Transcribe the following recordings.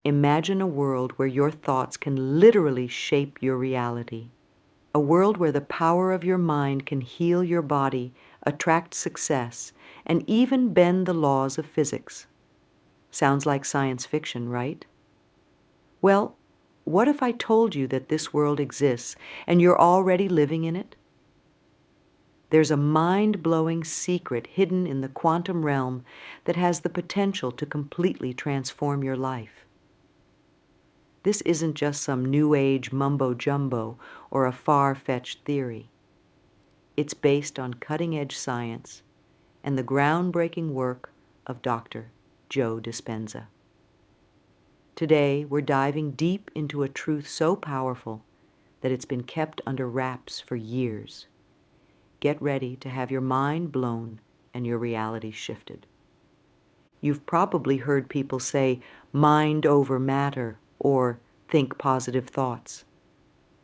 Imagine a world where your thoughts can literally shape your reality. A world where the power of your mind can heal your body, attract success, and even bend the laws of physics. Sounds like science fiction, right? Well, what if I told you that this world exists and you're already living in it? There's a mind-blowing secret hidden in the quantum realm that has the potential to completely transform your life. This isn't just some new age mumbo-jumbo or a far-fetched theory. It's based on cutting-edge science and the groundbreaking work of Dr. Joe Dispenza. Today, we're diving deep into a truth so powerful that it's been kept under wraps for years. Get ready to have your mind blown and your reality shifted. You've probably heard people say, mind over matter, or think positive thoughts.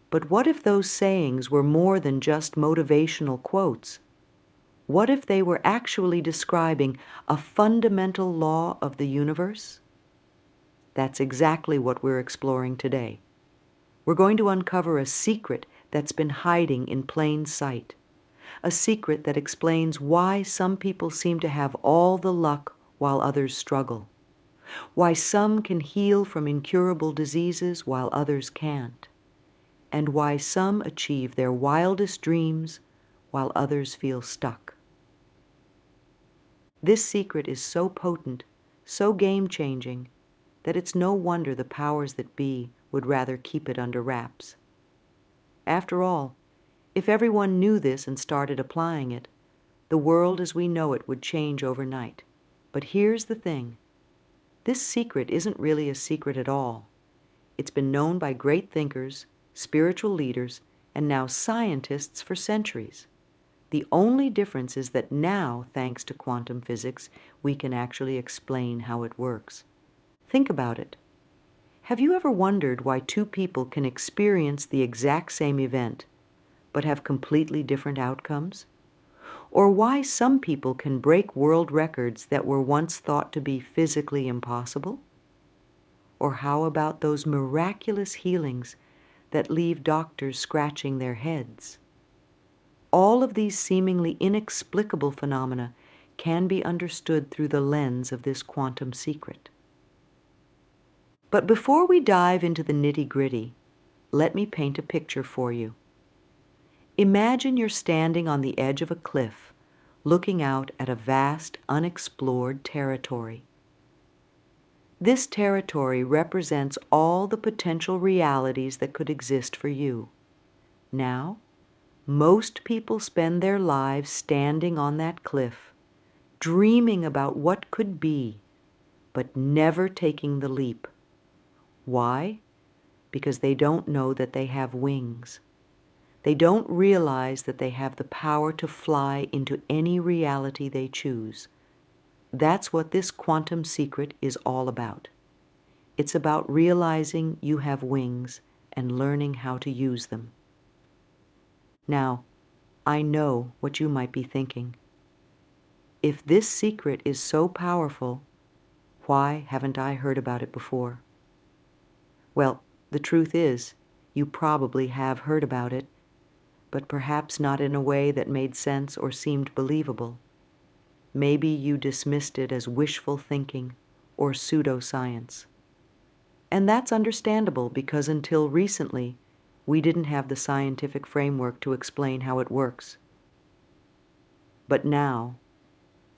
But what if those sayings were more than just motivational quotes? What if they were actually describing a fundamental law of the universe? That's exactly what we're exploring today. We're going to uncover a secret that's been hiding in plain sight. A secret that explains why some people seem to have all the luck while others struggle. Why some can heal from incurable diseases while others can't. And why some achieve their wildest dreams while others feel stuck. This secret is so potent, so game-changing, that it's no wonder the powers that be would rather keep it under wraps. After all, if everyone knew this and started applying it, the world as we know it would change overnight. But here's the thing. This secret isn't really a secret at all. It's been known by great thinkers, spiritual leaders, and now scientists for centuries. The only difference is that now, thanks to quantum physics, we can actually explain how it works. Think about it. Have you ever wondered why two people can experience the exact same event, but have completely different outcomes? Or why some people can break world records that were once thought to be physically impossible? Or how about those miraculous healings that leave doctors scratching their heads? All of these seemingly inexplicable phenomena can be understood through the lens of this quantum secret. But before we dive into the nitty-gritty, let me paint a picture for you. Imagine you're standing on the edge of a cliff, looking out at a vast, unexplored territory. This territory represents all the potential realities that could exist for you. Now, most people spend their lives standing on that cliff, dreaming about what could be, but never taking the leap. Why? Because they don't know that they have wings. They don't realize that they have the power to fly into any reality they choose. That's what this quantum secret is all about. It's about realizing you have wings and learning how to use them. Now, I know what you might be thinking. If this secret is so powerful, why haven't I heard about it before? Well, the truth is, you probably have heard about it, but perhaps not in a way that made sense or seemed believable. Maybe you dismissed it as wishful thinking or pseudoscience. And that's understandable because until recently, we didn't have the scientific framework to explain how it works. But now,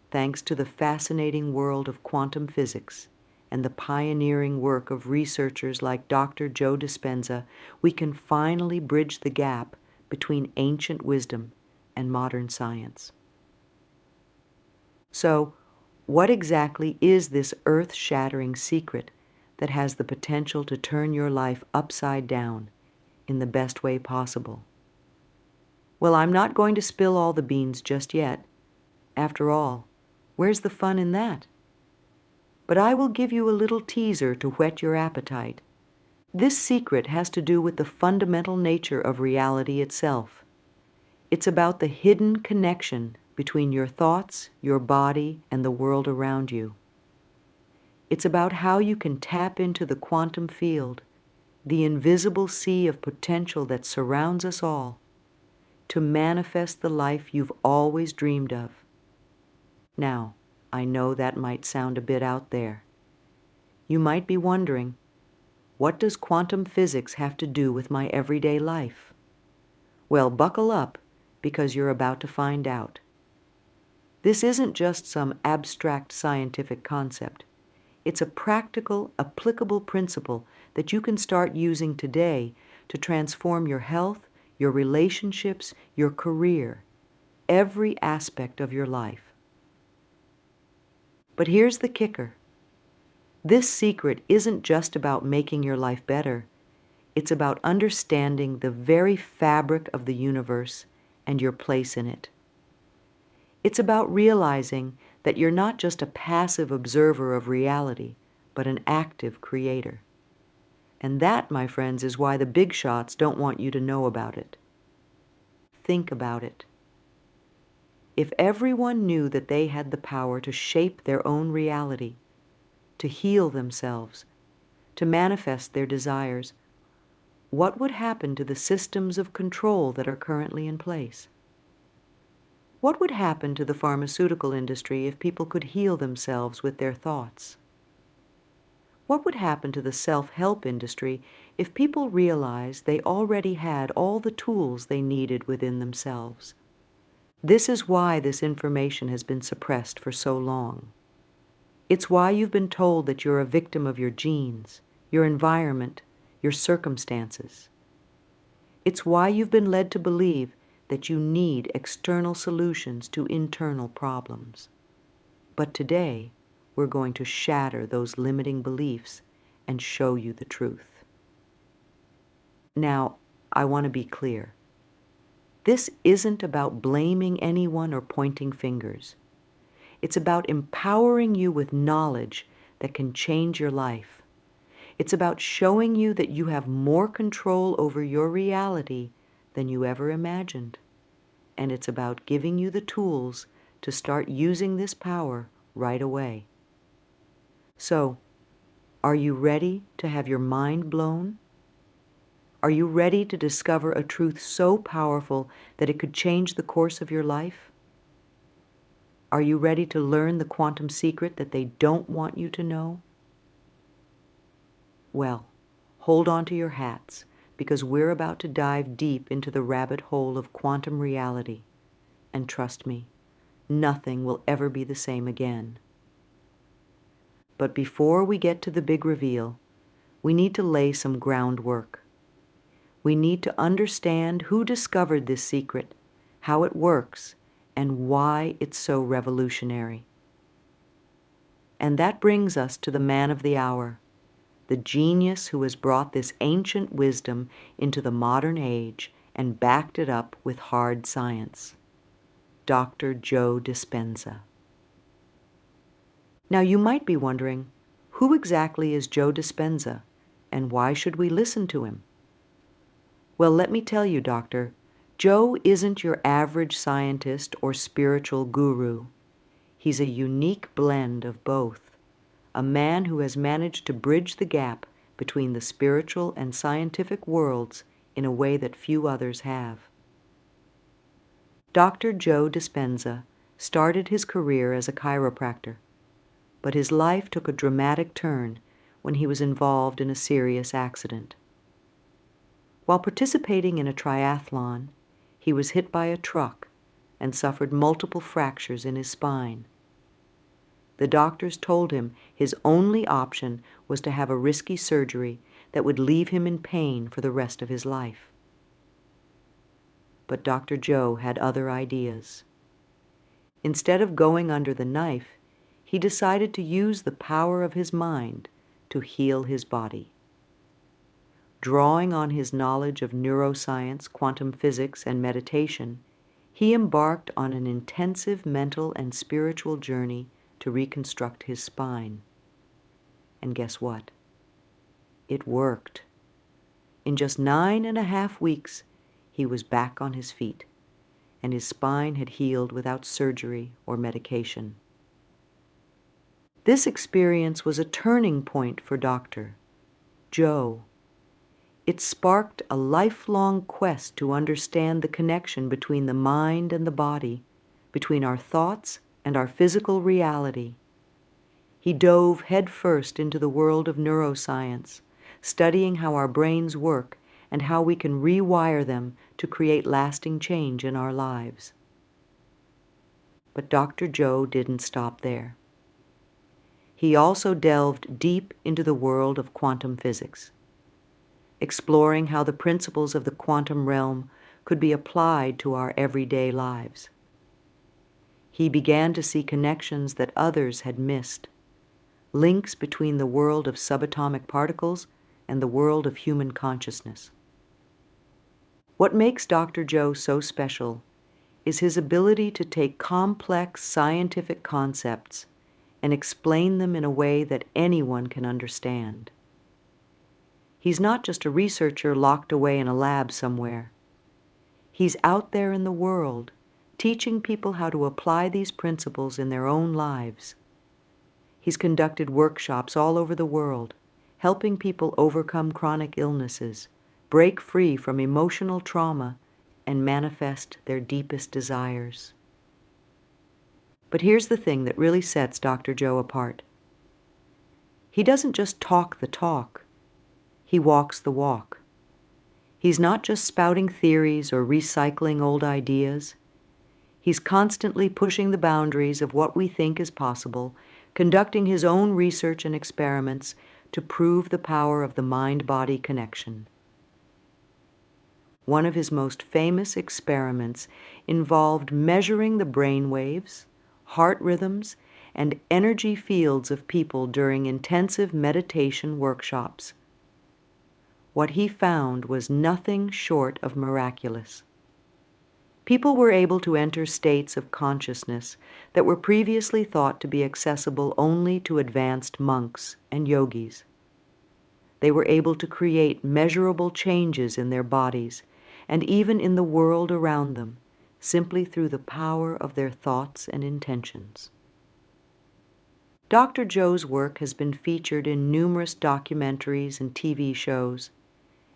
thanks to the fascinating world of quantum physics and the pioneering work of researchers like Dr. Joe Dispenza, we can finally bridge the gap between ancient wisdom and modern science. So, what exactly is this earth-shattering secret that has the potential to turn your life upside down in the best way possible? Well, I'm not going to spill all the beans just yet. After all, where's the fun in that? But I will give you a little teaser to whet your appetite. This secret has to do with the fundamental nature of reality itself. It's about the hidden connection between your thoughts, your body, and the world around you. It's about how you can tap into the quantum field, the invisible sea of potential that surrounds us all, to manifest the life you've always dreamed of. Now, I know that might sound a bit out there. You might be wondering, what does quantum physics have to do with my everyday life? Well, buckle up, because you're about to find out. This isn't just some abstract scientific concept. It's a practical, applicable principle that you can start using today to transform your health, your relationships, your career, every aspect of your life. But here's the kicker. This secret isn't just about making your life better. It's about understanding the very fabric of the universe and your place in it. It's about realizing that you're not just a passive observer of reality, but an active creator. And that, my friends, is why the big shots don't want you to know about it. Think about it. If everyone knew that they had the power to shape their own reality, to heal themselves, to manifest their desires, what would happen to the systems of control that are currently in place? What would happen to the pharmaceutical industry if people could heal themselves with their thoughts? What would happen to the self-help industry if people realized they already had all the tools they needed within themselves? This is why this information has been suppressed for so long. It's why you've been told that you're a victim of your genes, your environment, your circumstances. It's why you've been led to believe that you need external solutions to internal problems. But today, we're going to shatter those limiting beliefs and show you the truth. Now, I want to be clear. This isn't about blaming anyone or pointing fingers. It's about empowering you with knowledge that can change your life. It's about showing you that you have more control over your reality than you ever imagined. And it's about giving you the tools to start using this power right away. So, are you ready to have your mind blown? Are you ready to discover a truth so powerful that it could change the course of your life? Are you ready to learn the quantum secret that they don't want you to know? Well, hold on to your hats, because we're about to dive deep into the rabbit hole of quantum reality. And trust me, nothing will ever be the same again. But before we get to the big reveal, we need to lay some groundwork. We need to understand who discovered this secret, how it works, and why it's so revolutionary. And that brings us to the man of the hour, the genius who has brought this ancient wisdom into the modern age and backed it up with hard science, Dr. Joe Dispenza. Now you might be wondering, who exactly is Joe Dispenza, and why should we listen to him? Well, let me tell you, Doctor, Joe isn't your average scientist or spiritual guru. He's a unique blend of both, a man who has managed to bridge the gap between the spiritual and scientific worlds in a way that few others have. Dr. Joe Dispenza started his career as a chiropractor, but his life took a dramatic turn when he was involved in a serious accident. While participating in a triathlon, he was hit by a truck and suffered multiple fractures in his spine. The doctors told him his only option was to have a risky surgery that would leave him in pain for the rest of his life. But Dr. Joe had other ideas. Instead of going under the knife, he decided to use the power of his mind to heal his body. Drawing on his knowledge of neuroscience, quantum physics, and meditation, he embarked on an intensive mental and spiritual journey to reconstruct his spine. And guess what? It worked. In just 9.5 weeks, he was back on his feet, and his spine had healed without surgery or medication. This experience was a turning point for Dr. Joe. It sparked a lifelong quest to understand the connection between the mind and the body, between our thoughts and our physical reality. He dove headfirst into the world of neuroscience, studying how our brains work and how we can rewire them to create lasting change in our lives. But Dr. Joe didn't stop there. He also delved deep into the world of quantum physics, exploring how the principles of the quantum realm could be applied to our everyday lives. He began to see connections that others had missed, links between the world of subatomic particles and the world of human consciousness. What makes Dr. Joe so special is his ability to take complex scientific concepts and explain them in a way that anyone can understand. He's not just a researcher locked away in a lab somewhere. He's out there in the world, teaching people how to apply these principles in their own lives. He's conducted workshops all over the world, helping people overcome chronic illnesses, break free from emotional trauma, and manifest their deepest desires. But here's the thing that really sets Dr. Joe apart. He doesn't just talk the talk, he walks the walk. He's not just spouting theories or recycling old ideas. He's constantly pushing the boundaries of what we think is possible, conducting his own research and experiments to prove the power of the mind-body connection. One of his most famous experiments involved measuring the brain waves, heart rhythms, and energy fields of people during intensive meditation workshops. What he found was nothing short of miraculous. People were able to enter states of consciousness that were previously thought to be accessible only to advanced monks and yogis. They were able to create measurable changes in their bodies and even in the world around them, simply through the power of their thoughts and intentions. Dr. Joe's work has been featured in numerous documentaries and TV shows,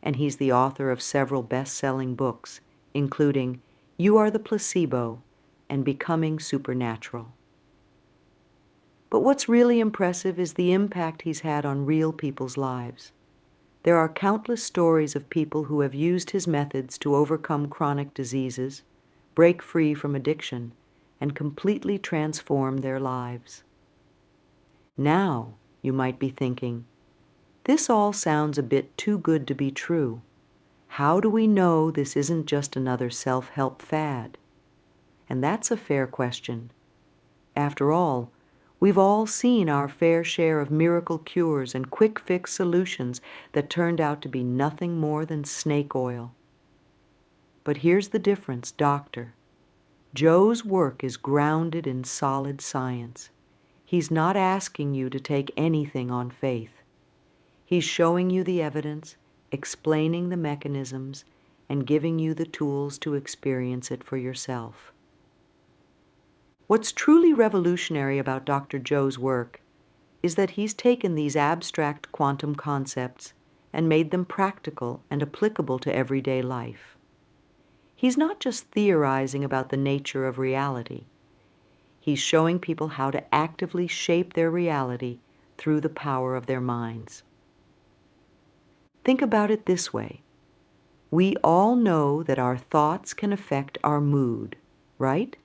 and he's the author of several best-selling books, including You Are the Placebo and Becoming Supernatural. But what's really impressive is the impact he's had on real people's lives. There are countless stories of people who have used his methods to overcome chronic diseases, break free from addiction, and completely transform their lives. Now, you might be thinking, this all sounds a bit too good to be true. How do we know this isn't just another self-help fad? And that's a fair question. After all, we've all seen our fair share of miracle cures and quick-fix solutions that turned out to be nothing more than snake oil. But here's the difference, Dr. Joe's work is grounded in solid science. He's not asking you to take anything on faith. He's showing you the evidence, explaining the mechanisms, and giving you the tools to experience it for yourself. What's truly revolutionary about Dr. Joe's work is that he's taken these abstract quantum concepts and made them practical and applicable to everyday life. He's not just theorizing about the nature of reality. He's showing people how to actively shape their reality through the power of their minds. Think about it this way. We all know that our thoughts can affect our mood, right?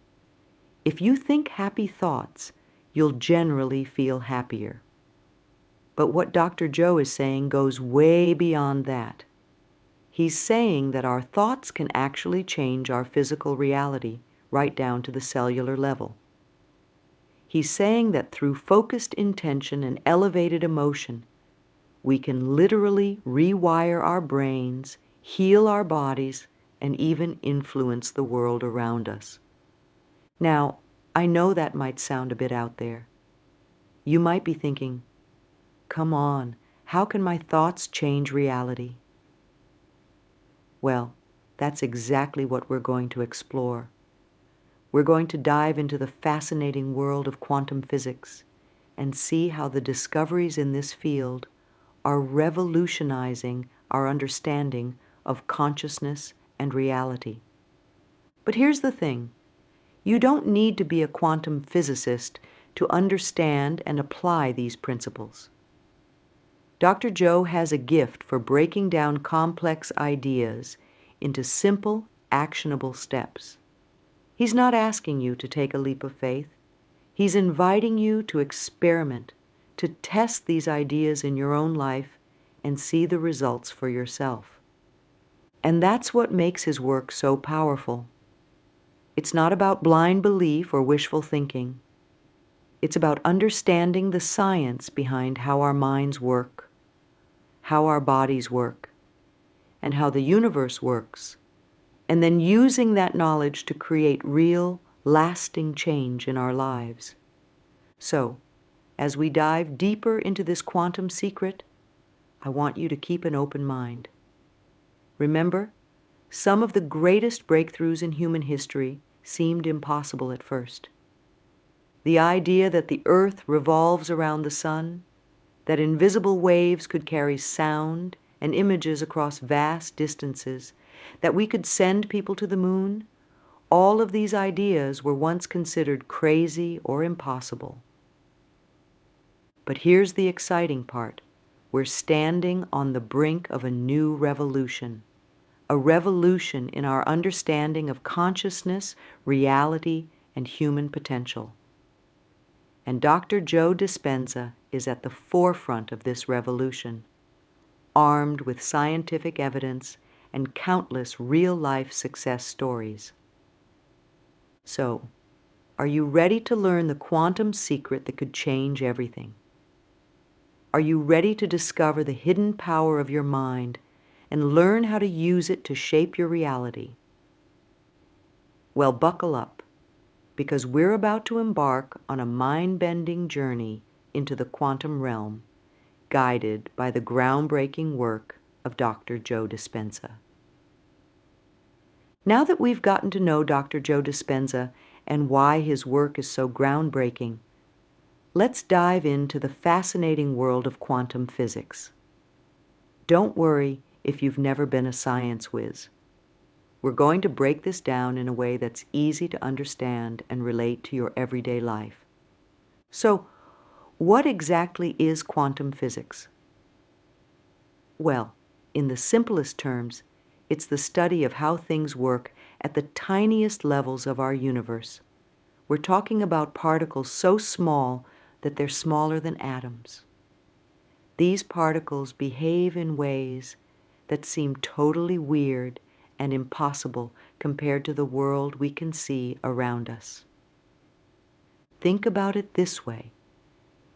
If you think happy thoughts, you'll generally feel happier. But what Dr. Joe is saying goes way beyond that. He's saying that our thoughts can actually change our physical reality right down to the cellular level. He's saying that through focused intention and elevated emotion, we can literally rewire our brains, heal our bodies, and even influence the world around us. Now, I know that might sound a bit out there. You might be thinking, come on, how can my thoughts change reality? Well, that's exactly what we're going to explore. We're going to dive into the fascinating world of quantum physics and see how the discoveries in this field are revolutionizing our understanding of consciousness and reality. But here's the thing. You don't need to be a quantum physicist to understand and apply these principles. Dr. Joe has a gift for breaking down complex ideas into simple, actionable steps. He's not asking you to take a leap of faith. He's inviting you to experiment, to test these ideas in your own life and see the results for yourself. And that's what makes his work so powerful. It's not about blind belief or wishful thinking. It's about understanding the science behind how our minds work, how our bodies work, and how the universe works, and then using that knowledge to create real, lasting change in our lives. So, as we dive deeper into this quantum secret, I want you to keep an open mind. Remember, some of the greatest breakthroughs in human history seemed impossible at first. The idea that the earth revolves around the sun, that invisible waves could carry sound and images across vast distances, that we could send people to the moon, all of these ideas were once considered crazy or impossible. But here's the exciting part. We're standing on the brink of a new revolution, a revolution in our understanding of consciousness, reality, and human potential. And Dr. Joe Dispenza is at the forefront of this revolution, armed with scientific evidence and countless real-life success stories. So, are you ready to learn the quantum secret that could change everything? Are you ready to discover the hidden power of your mind and learn how to use it to shape your reality? Well, buckle up, because we're about to embark on a mind-bending journey into the quantum realm, guided by the groundbreaking work of Dr. Joe Dispenza. Now that we've gotten to know Dr. Joe Dispenza and why his work is so groundbreaking, let's dive into the fascinating world of quantum physics. Don't worry if you've never been a science whiz. We're going to break this down in a way that's easy to understand and relate to your everyday life. So, what exactly is quantum physics? Well, in the simplest terms, it's the study of how things work at the tiniest levels of our universe. We're talking about particles so small that they're smaller than atoms. These particles behave in ways that seem totally weird and impossible compared to the world we can see around us. Think about it this way.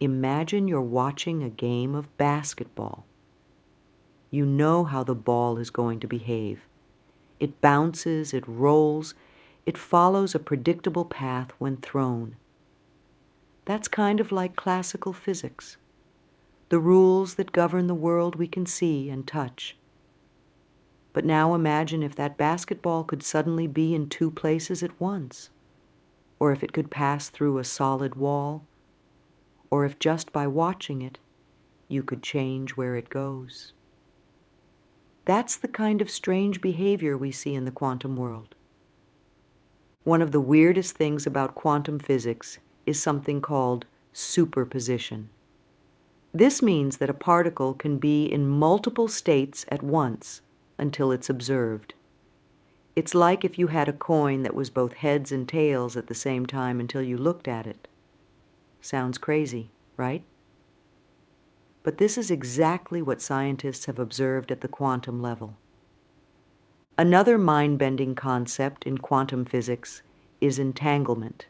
Imagine you're watching a game of basketball. You know how the ball is going to behave. It bounces, it rolls, it follows a predictable path when thrown. That's kind of like classical physics, the rules that govern the world we can see and touch. But now imagine if that basketball could suddenly be in two places at once, or if it could pass through a solid wall, or if just by watching it, you could change where it goes. That's the kind of strange behavior we see in the quantum world. One of the weirdest things about quantum physics is something called superposition. This means that a particle can be in multiple states at once until it's observed. It's like if you had a coin that was both heads and tails at the same time until you looked at it. Sounds crazy, right? But this is exactly what scientists have observed at the quantum level. Another mind-bending concept in quantum physics is entanglement.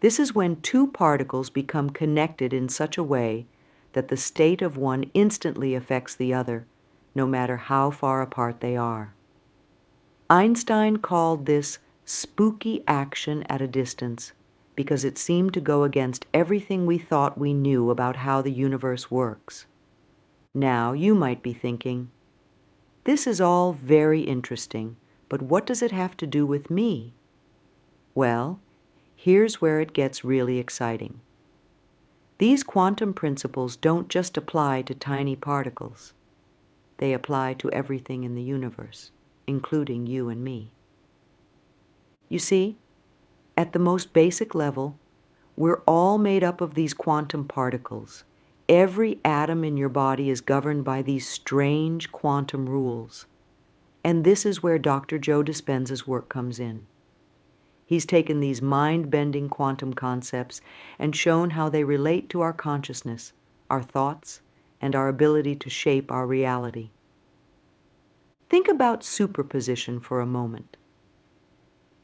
This is when two particles become connected in such a way that the state of one instantly affects the other, no matter how far apart they are. Einstein called this spooky action at a distance because it seemed to go against everything we thought we knew about how the universe works. Now, you might be thinking, this is all very interesting, but what does it have to do with me? Well, here's where it gets really exciting. These quantum principles don't just apply to tiny particles. They apply to everything in the universe, including you and me. You see, at the most basic level, we're all made up of these quantum particles. Every atom in your body is governed by these strange quantum rules. And this is where Dr. Joe Dispenza's work comes in. He's taken these mind-bending quantum concepts and shown how they relate to our consciousness, our thoughts, and our ability to shape our reality. Think about superposition for a moment.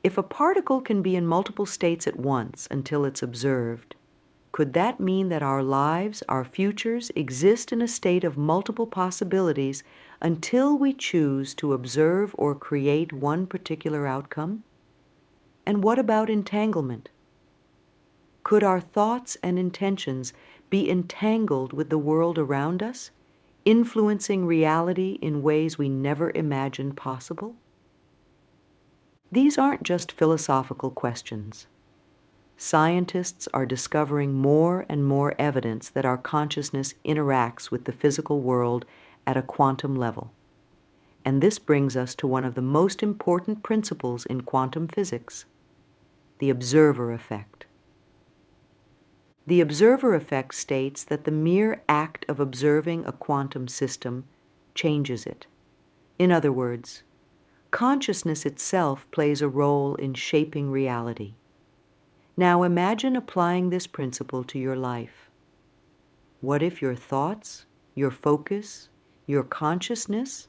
If a particle can be in multiple states at once until it's observed, could that mean that our lives, our futures, exist in a state of multiple possibilities until we choose to observe or create one particular outcome? And what about entanglement? Could our thoughts and intentions be entangled with the world around us, influencing reality in ways we never imagined possible? These aren't just philosophical questions. Scientists are discovering more and more evidence that our consciousness interacts with the physical world at a quantum level. And this brings us to one of the most important principles in quantum physics, the observer effect. The observer effect states that the mere act of observing a quantum system changes it. In other words, consciousness itself plays a role in shaping reality. Now imagine applying this principle to your life. What if your thoughts, your focus, your consciousness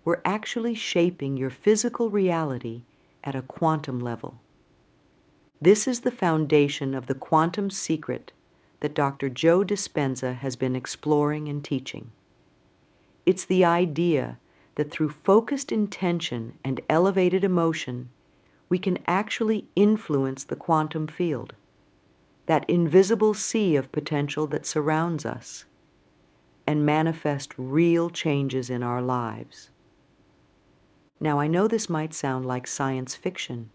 were actually shaping your physical reality at a quantum level? This is the foundation of the quantum secret that Dr. Joe Dispenza has been exploring and teaching. It's the idea that through focused intention and elevated emotion, we can actually influence the quantum field, that invisible sea of potential that surrounds us, and manifest real changes in our lives. Now, I know this might sound like science fiction.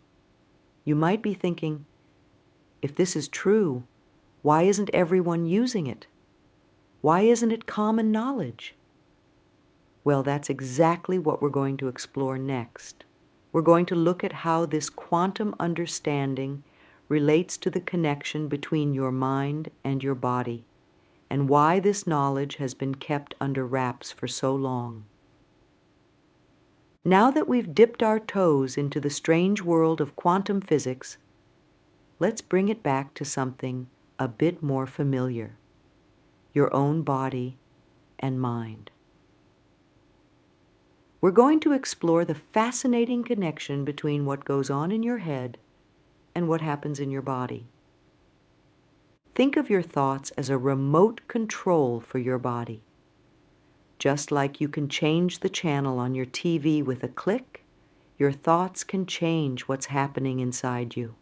You might be thinking, if this is true, why isn't everyone using it? Why isn't it common knowledge? Well, that's exactly what we're going to explore next. We're going to look at how this quantum understanding relates to the connection between your mind and your body, and why this knowledge has been kept under wraps for so long. Now that we've dipped our toes into the strange world of quantum physics, let's bring it back to something a bit more familiar, your own body and mind. We're going to explore the fascinating connection between what goes on in your head and what happens in your body. Think of your thoughts as a remote control for your body. Just like you can change the channel on your TV with a click, your thoughts can change what's happening inside you.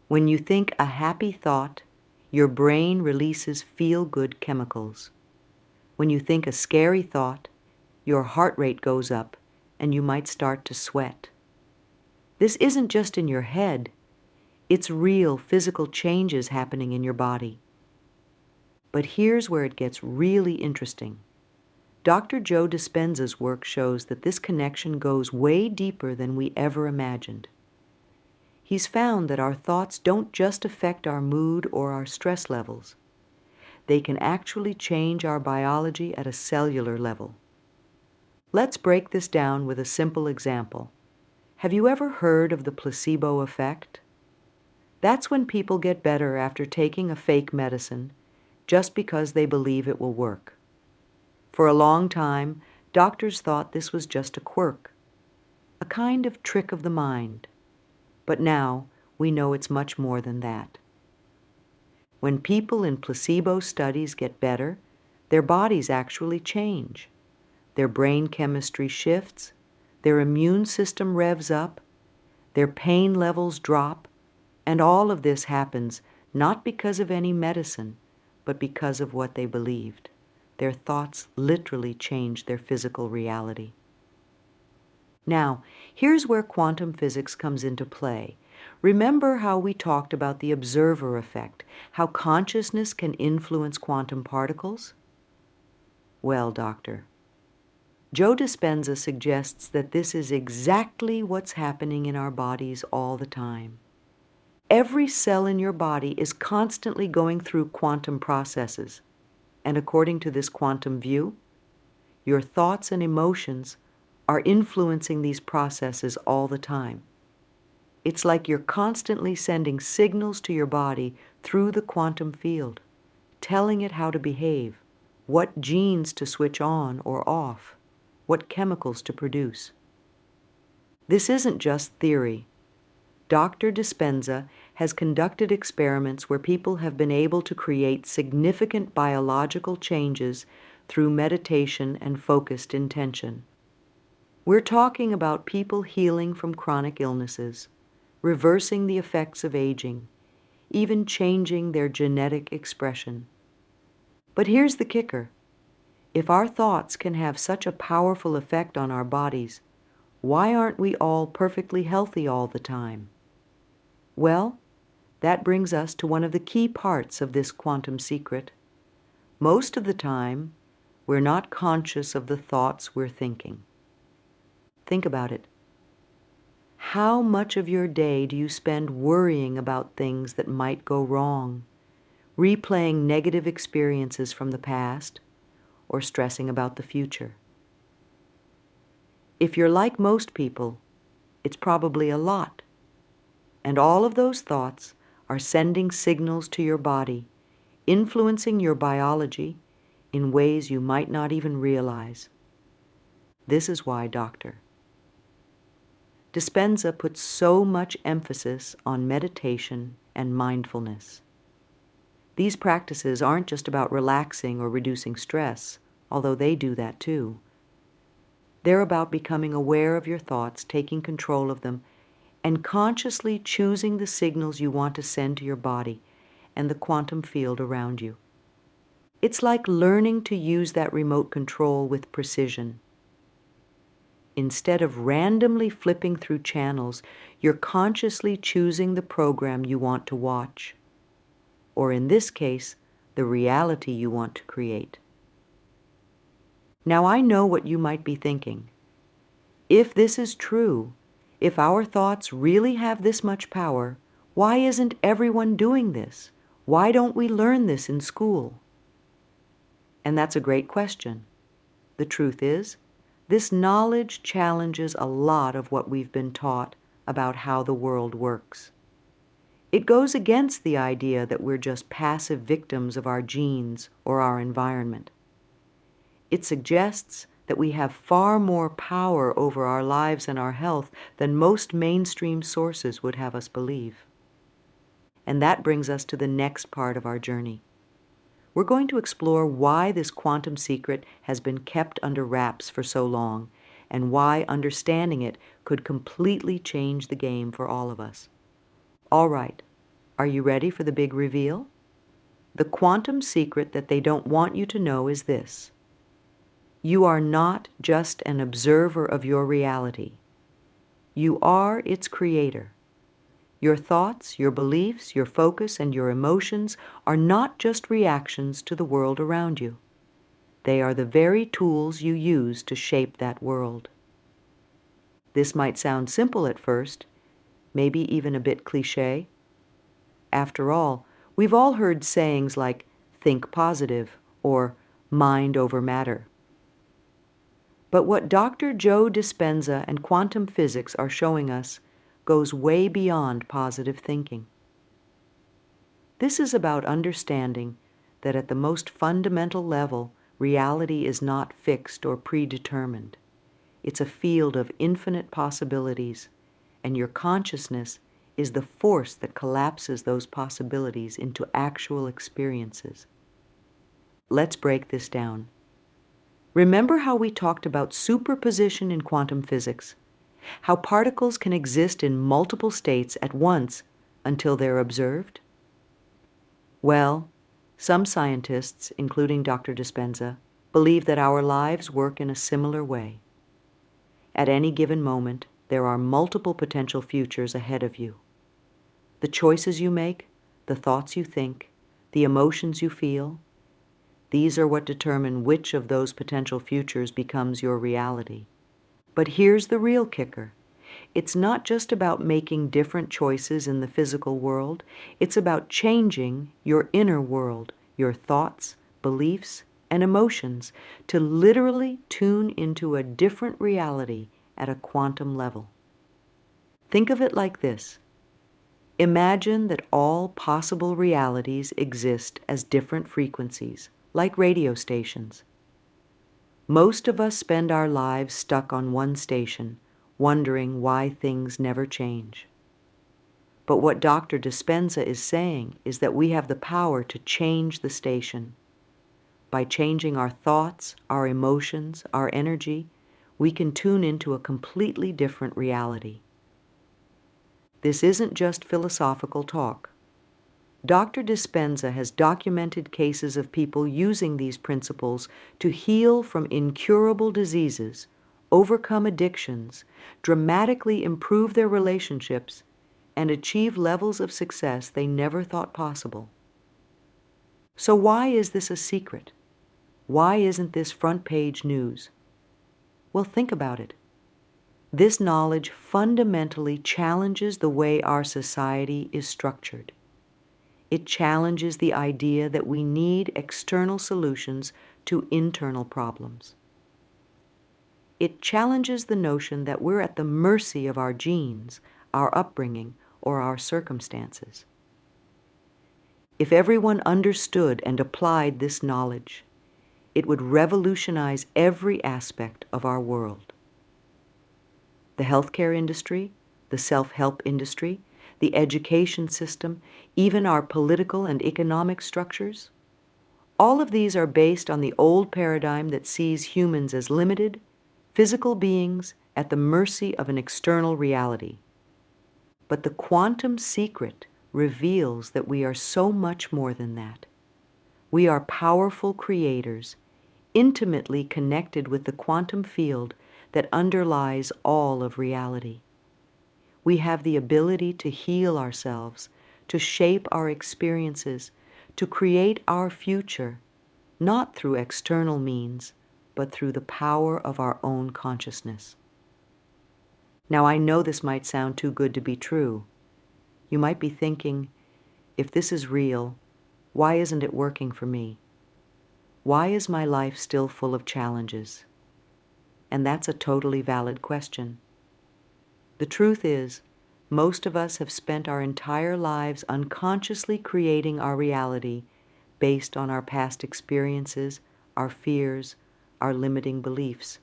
When you think a happy thought, your brain releases feel-good chemicals. When you think a scary thought, your heart rate goes up and you might start to sweat. This isn't just in your head. It's real physical changes happening in your body. But here's where it gets really interesting. Dr. Joe Dispenza's work shows that this connection goes way deeper than we ever imagined. He's found that our thoughts don't just affect our mood or our stress levels. They can actually change our biology at a cellular level. Let's break this down with a simple example. Have you ever heard of the placebo effect? That's when people get better after taking a fake medicine just because they believe it will work. For a long time, doctors thought this was just a quirk, a kind of trick of the mind. But now we know it's much more than that. When people in placebo studies get better, their bodies actually change. Their brain chemistry shifts, their immune system revs up, their pain levels drop, and all of this happens not because of any medicine, but because of what they believed. Their thoughts literally changed their physical reality. Now, here's where quantum physics comes into play. Remember how we talked about the observer effect, how consciousness can influence quantum particles? Well, Doctor, Joe Dispenza suggests that this is exactly what's happening in our bodies all the time. Every cell in your body is constantly going through quantum processes, and according to this quantum view, your thoughts and emotions are influencing these processes all the time. It's like you're constantly sending signals to your body through the quantum field, telling it how to behave, what genes to switch on or off, what chemicals to produce. This isn't just theory. Dr. Dispenza has conducted experiments where people have been able to create significant biological changes through meditation and focused intention. We're talking about people healing from chronic illnesses, reversing the effects of aging, even changing their genetic expression. But here's the kicker. If our thoughts can have such a powerful effect on our bodies, why aren't we all perfectly healthy all the time? Well, that brings us to one of the key parts of this quantum secret. Most of the time, we're not conscious of the thoughts we're thinking. Think about it. How much of your day do you spend worrying about things that might go wrong, replaying negative experiences from the past, or stressing about the future? If you're like most people, it's probably a lot. And all of those thoughts are sending signals to your body, influencing your biology in ways you might not even realize. This is why, Doctor, Dispenza puts so much emphasis on meditation and mindfulness. These practices aren't just about relaxing or reducing stress, although they do that too. They're about becoming aware of your thoughts, taking control of them, and consciously choosing the signals you want to send to your body and the quantum field around you. It's like learning to use that remote control with precision. Instead of randomly flipping through channels, you're consciously choosing the program you want to watch, or in this case, the reality you want to create. Now I know what you might be thinking. If this is true, if our thoughts really have this much power, why isn't everyone doing this? Why don't we learn this in school? And that's a great question. The truth is, this knowledge challenges a lot of what we've been taught about how the world works. It goes against the idea that we're just passive victims of our genes or our environment. It suggests that we have far more power over our lives and our health than most mainstream sources would have us believe. And that brings us to the next part of our journey. We're going to explore why this quantum secret has been kept under wraps for so long, and why understanding it could completely change the game for all of us. All right, are you ready for the big reveal? The quantum secret that they don't want you to know is this. You are not just an observer of your reality. You are its creator. Your thoughts, your beliefs, your focus, and your emotions are not just reactions to the world around you. They are the very tools you use to shape that world. This might sound simple at first, maybe even a bit cliché. After all, we've all heard sayings like, think positive, or mind over matter. But what Dr. Joe Dispenza and quantum physics are showing us goes way beyond positive thinking. This is about understanding that at the most fundamental level, reality is not fixed or predetermined. It's a field of infinite possibilities, and your consciousness is the force that collapses those possibilities into actual experiences. Let's break this down. Remember how we talked about superposition in quantum physics? How particles can exist in multiple states at once until they're observed? Well, some scientists, including Dr. Dispenza, believe that our lives work in a similar way. At any given moment, there are multiple potential futures ahead of you. The choices you make, the thoughts you think, the emotions you feel, these are what determine which of those potential futures becomes your reality. But here's the real kicker. It's not just about making different choices in the physical world. It's about changing your inner world, your thoughts, beliefs, and emotions to literally tune into a different reality at a quantum level. Think of it like this. Imagine that all possible realities exist as different frequencies, like radio stations. Most of us spend our lives stuck on one station, wondering why things never change. But what Dr. Dispenza is saying is that we have the power to change the station. By changing our thoughts, our emotions, our energy, we can tune into a completely different reality. This isn't just philosophical talk. Dr. Dispenza has documented cases of people using these principles to heal from incurable diseases, overcome addictions, dramatically improve their relationships, and achieve levels of success they never thought possible. So why is this a secret? Why isn't this front page news? Well, think about it. This knowledge fundamentally challenges the way our society is structured. It challenges the idea that we need external solutions to internal problems. It challenges the notion that we're at the mercy of our genes, our upbringing, or our circumstances. If everyone understood and applied this knowledge, it would revolutionize every aspect of our world. The healthcare industry, the self-help industry, the education system, even our political and economic structures, all of these are based on the old paradigm that sees humans as limited, physical beings at the mercy of an external reality. But the quantum secret reveals that we are so much more than that. We are powerful creators, intimately connected with the quantum field that underlies all of reality. We have the ability to heal ourselves, to shape our experiences, to create our future, not through external means, but through the power of our own consciousness. Now, I know this might sound too good to be true. You might be thinking, if this is real, why isn't it working for me? Why is my life still full of challenges? And that's a totally valid question. The truth is, most of us have spent our entire lives unconsciously creating our reality based on our past experiences, our fears, our limiting beliefs.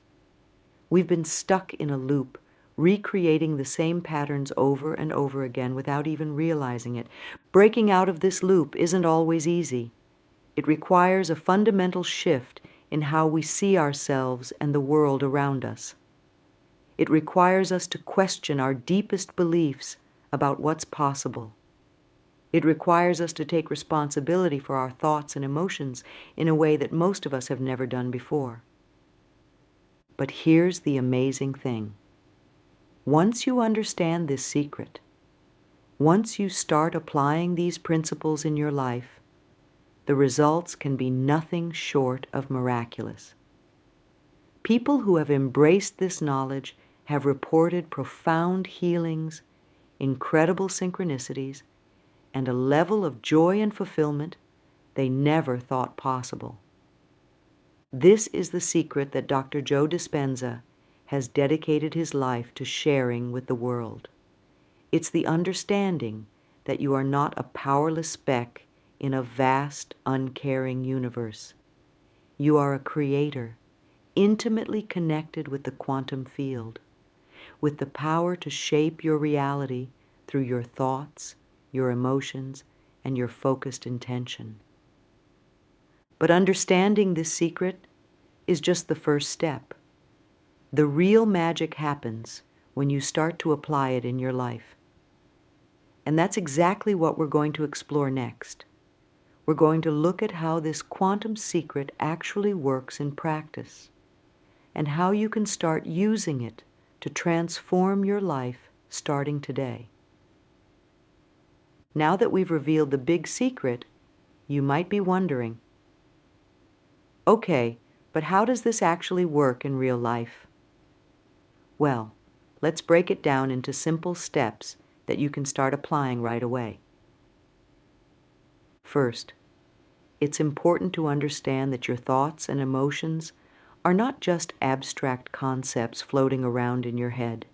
We've been stuck in a loop, recreating the same patterns over and over again without even realizing it. Breaking out of this loop isn't always easy. It requires a fundamental shift in how we see ourselves and the world around us. It requires us to question our deepest beliefs about what's possible. It requires us to take responsibility for our thoughts and emotions in a way that most of us have never done before. But here's the amazing thing. Once you understand this secret, once you start applying these principles in your life, the results can be nothing short of miraculous. People who have embraced this knowledge have reported profound healings, incredible synchronicities, and a level of joy and fulfillment they never thought possible. This is the secret that Dr. Joe Dispenza has dedicated his life to sharing with the world. It's the understanding that you are not a powerless speck in a vast, uncaring universe. You are a creator, intimately connected with the quantum field, with the power to shape your reality through your thoughts, your emotions, and your focused intention. But understanding this secret is just the first step. The real magic happens when you start to apply it in your life. And that's exactly what we're going to explore next. We're going to look at how this quantum secret actually works in practice, and how you can start using it to transform your life starting today. Now that we've revealed the big secret, you might be wondering, okay, but how does this actually work in real life? Well, let's break it down into simple steps that you can start applying right away. First, it's important to understand that your thoughts and emotions are not just abstract concepts floating around in your head.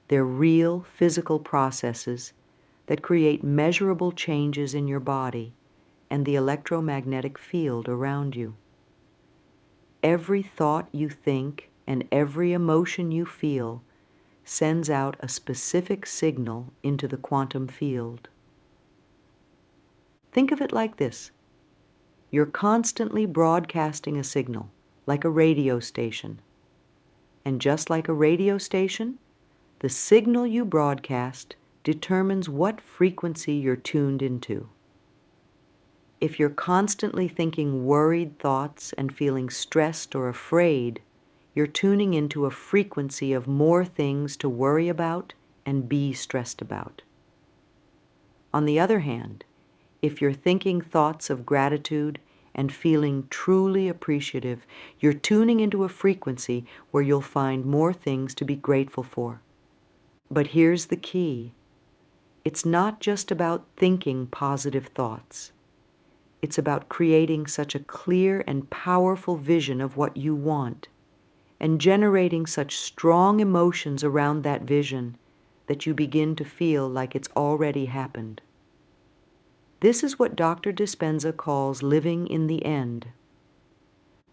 They're real physical processes that create measurable changes in your body and the electromagnetic field around you. Every thought you think and every emotion you feel sends out a specific signal into the quantum field. Think of it like this. You're constantly broadcasting a signal, like a radio station. And just like a radio station, the signal you broadcast determines what frequency you're tuned into. If you're constantly thinking worried thoughts and feeling stressed or afraid, you're tuning into a frequency of more things to worry about and be stressed about. On the other hand, if you're thinking thoughts of gratitude and feeling truly appreciative, you're tuning into a frequency where you'll find more things to be grateful for. But here's the key. It's not just about thinking positive thoughts. It's about creating such a clear and powerful vision of what you want and generating such strong emotions around that vision that you begin to feel like it's already happened. This is what Dr. Dispenza calls living in the end.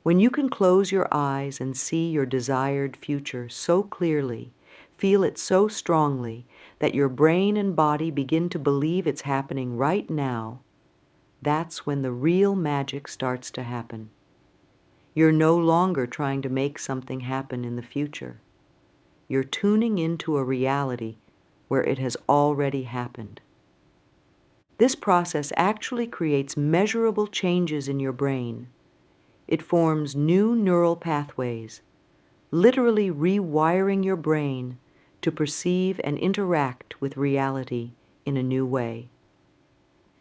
When you can close your eyes and see your desired future so clearly, feel it so strongly that your brain and body begin to believe it's happening right now, that's when the real magic starts to happen. You're no longer trying to make something happen in the future. You're tuning into a reality where it has already happened. This process actually creates measurable changes in your brain. It forms new neural pathways, literally rewiring your brain to perceive and interact with reality in a new way.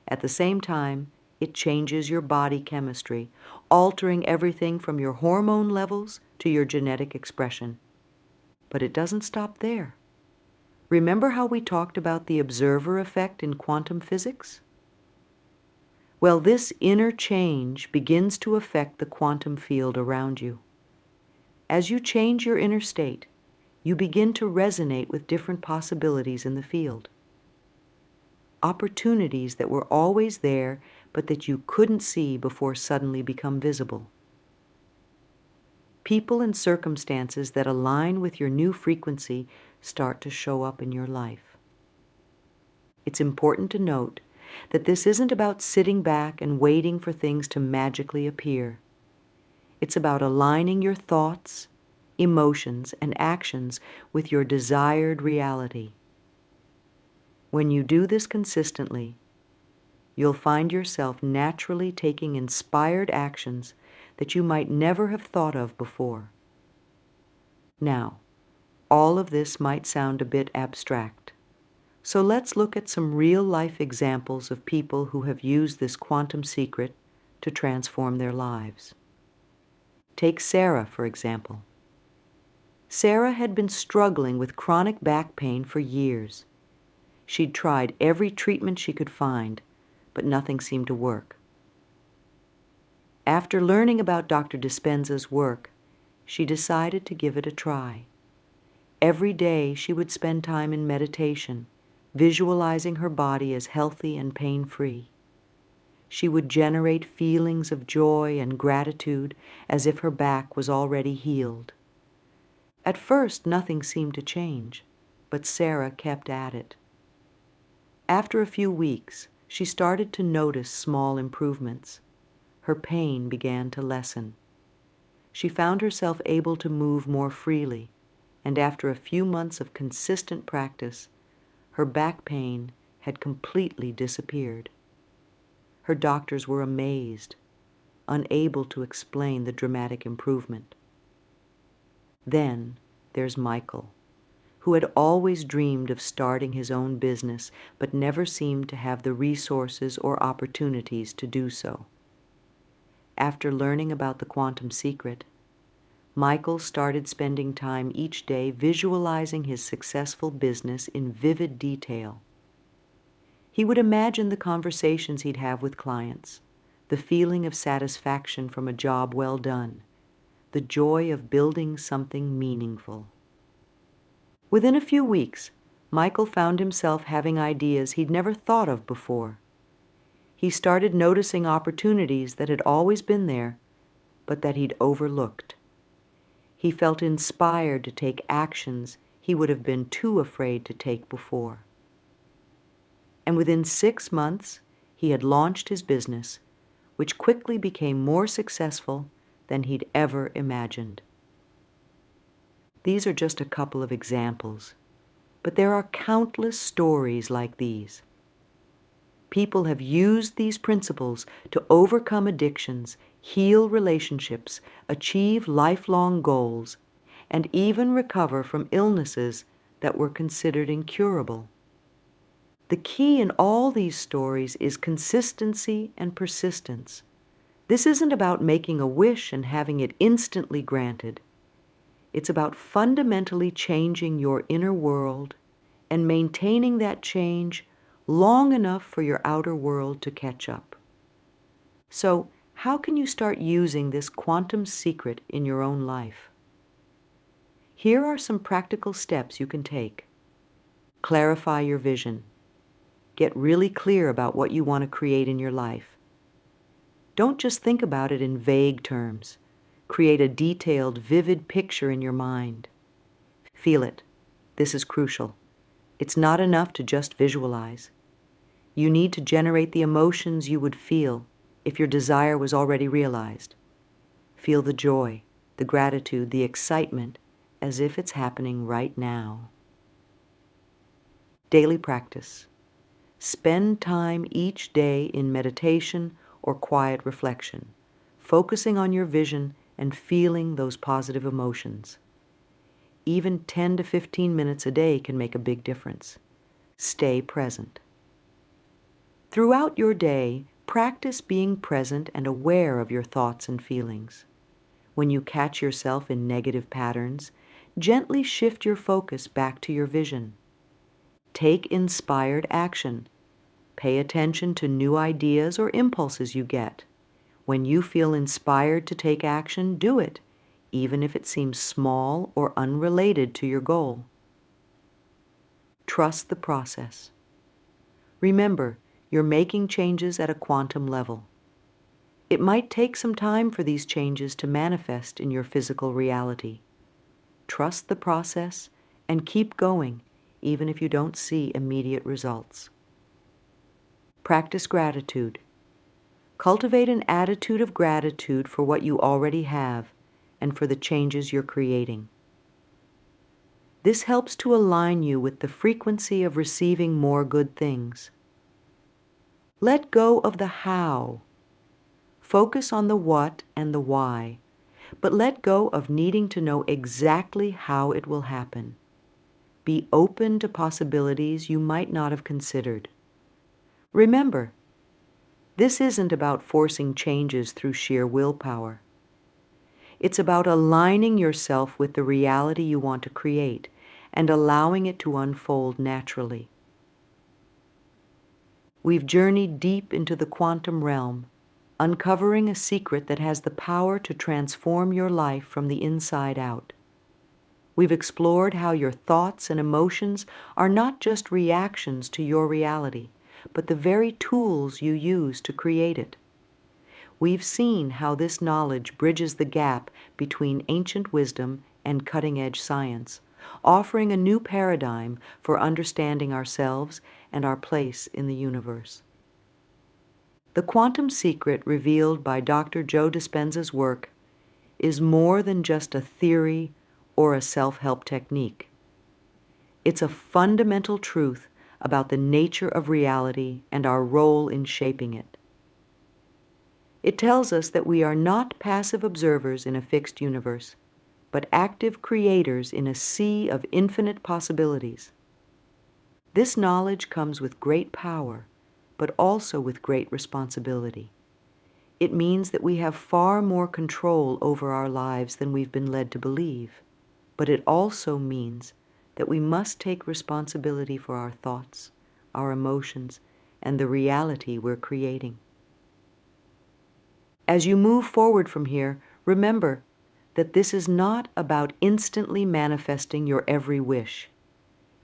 At the same time, it changes your body chemistry, altering everything from your hormone levels to your genetic expression. But it doesn't stop there. Remember how we talked about the observer effect in quantum physics? Well, this inner change begins to affect the quantum field around you. As you change your inner state, you begin to resonate with different possibilities in the field. Opportunities that were always there but that you couldn't see before suddenly become visible. People and circumstances that align with your new frequency start to show up in your life. It's important to note that this isn't about sitting back and waiting for things to magically appear. It's about aligning your thoughts, emotions, and actions with your desired reality. When you do this consistently, you'll find yourself naturally taking inspired actions that you might never have thought of before. Now, all of this might sound a bit abstract, so let's look at some real-life examples of people who have used this quantum secret to transform their lives. Take Sarah, for example. Sarah had been struggling with chronic back pain for years. She'd tried every treatment she could find, but nothing seemed to work. After learning about Dr. Dispenza's work, she decided to give it a try. Every day she would spend time in meditation, visualizing her body as healthy and pain-free. She would generate feelings of joy and gratitude as if her back was already healed. At first, nothing seemed to change, but Sarah kept at it. After a few weeks, she started to notice small improvements. Her pain began to lessen. She found herself able to move more freely, and after a few months of consistent practice, her back pain had completely disappeared. Her doctors were amazed, unable to explain the dramatic improvement. Then there's Michael. who had always dreamed of starting his own business but never seemed to have the resources or opportunities to do so. After learning about the quantum secret, Michael started spending time each day visualizing his successful business in vivid detail. He would imagine the conversations he'd have with clients, the feeling of satisfaction from a job well done, the joy of building something meaningful. Within a few weeks, Michael found himself having ideas he'd never thought of before. He started noticing opportunities that had always been there, but that he'd overlooked. He felt inspired to take actions he would have been too afraid to take before. And within 6 months, he had launched his business, which quickly became more successful than he'd ever imagined. These are just a couple of examples, but there are countless stories like these. People have used these principles to overcome addictions, heal relationships, achieve lifelong goals, and even recover from illnesses that were considered incurable. The key in all these stories is consistency and persistence. This isn't about making a wish and having it instantly granted. It's about fundamentally changing your inner world and maintaining that change long enough for your outer world to catch up. So, how can you start using this quantum secret in your own life? Here are some practical steps you can take. Clarify your vision. Get really clear about what you want to create in your life. Don't just think about it in vague terms. Create a detailed, vivid picture in your mind. Feel it. This is crucial. It's not enough to just visualize. You need to generate the emotions you would feel if your desire was already realized. Feel the joy, the gratitude, the excitement, as if it's happening right now. Daily practice. Spend time each day in meditation or quiet reflection, focusing on your vision and feeling those positive emotions. Even 10 to 15 minutes a day can make a big difference. Stay present. Throughout your day, practice being present and aware of your thoughts and feelings. When you catch yourself in negative patterns, gently shift your focus back to your vision. Take inspired action. Pay attention to new ideas or impulses you get. When you feel inspired to take action, do it, even if it seems small or unrelated to your goal. Trust the process. Remember, you're making changes at a quantum level. It might take some time for these changes to manifest in your physical reality. Trust the process and keep going, even if you don't see immediate results. Practice gratitude. Cultivate an attitude of gratitude for what you already have and for the changes you're creating. This helps to align you with the frequency of receiving more good things. Let go of the how. Focus on the what and the why, but let go of needing to know exactly how it will happen. Be open to possibilities you might not have considered. Remember, this isn't about forcing changes through sheer willpower. It's about aligning yourself with the reality you want to create and allowing it to unfold naturally. We've journeyed deep into the quantum realm, uncovering a secret that has the power to transform your life from the inside out. We've explored how your thoughts and emotions are not just reactions to your reality, but the very tools you use to create it. We've seen how this knowledge bridges the gap between ancient wisdom and cutting-edge science, offering a new paradigm for understanding ourselves and our place in the universe. The quantum secret revealed by Dr. Joe Dispenza's work is more than just a theory or a self-help technique. It's a fundamental truth about the nature of reality and our role in shaping it. It tells us that we are not passive observers in a fixed universe, but active creators in a sea of infinite possibilities. This knowledge comes with great power, but also with great responsibility. It means that we have far more control over our lives than we've been led to believe, but it also means that we must take responsibility for our thoughts, our emotions, and the reality we're creating. As you move forward from here, remember that this is not about instantly manifesting your every wish.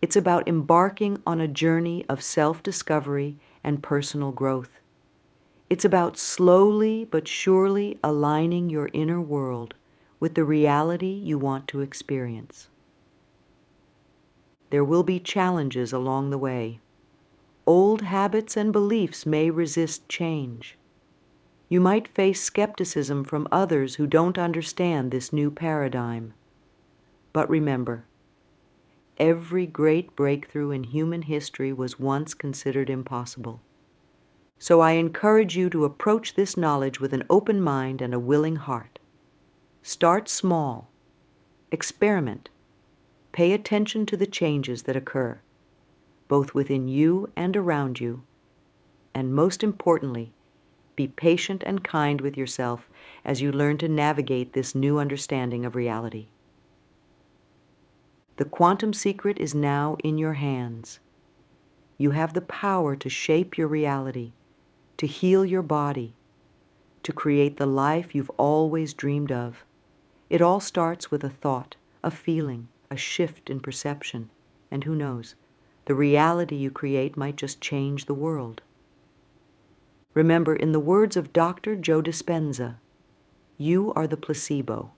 It's about embarking on a journey of self-discovery and personal growth. It's about slowly but surely aligning your inner world with the reality you want to experience. There will be challenges along the way. Old habits and beliefs may resist change. You might face skepticism from others who don't understand this new paradigm. But remember, every great breakthrough in human history was once considered impossible. So I encourage you to approach this knowledge with an open mind and a willing heart. Start small. Experiment. Pay attention to the changes that occur, both within you and around you, and most importantly, be patient and kind with yourself as you learn to navigate this new understanding of reality. The quantum secret is now in your hands. You have the power to shape your reality, to heal your body, to create the life you've always dreamed of. It all starts with a thought, a feeling, a shift in perception, and who knows, the reality you create might just change the world. Remember, in the words of Dr. Joe Dispenza, you are the placebo.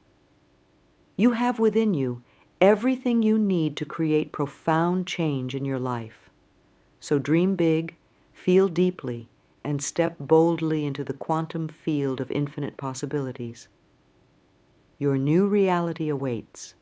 You have within you everything you need to create profound change in your life. So dream big, feel deeply, and step boldly into the quantum field of infinite possibilities. Your new reality awaits.